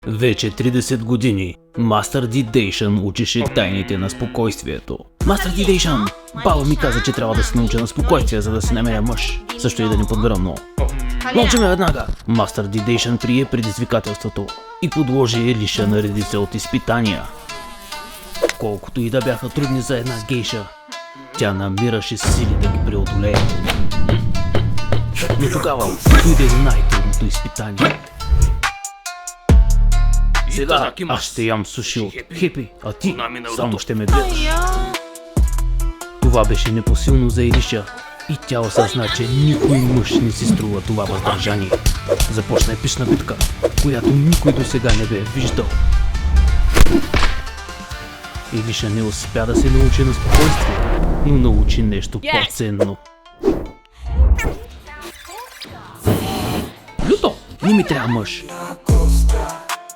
Вече 30 години Мастър Дидейшън учеше тайните на спокойствието. Мастър Дидейшън! Баба ми каза, че трябва да се науча на спокойствие, за да се намеря мъж. Също и да не подбера много. Научи ме веднага! Мастър Дидейшън прие предизвикателството и подложи Елиша на редица от изпитания. Колкото и да бяха трудни за една гейша, тя намираше сили да ги преодолее. Но тогава дойде най-трудното изпитание. Сега аз ще ям суши от хипи, а ти само ще ме гледаш. Това беше непосилно за Елиша и тя осъзна, че никой мъж не си струва това въздържание. Започна епична битка, която никой до сега не бе виждал. Елиша не успя да се научи на спокойствие, но научи нещо по-ценно. Люто, не ми трябва мъж.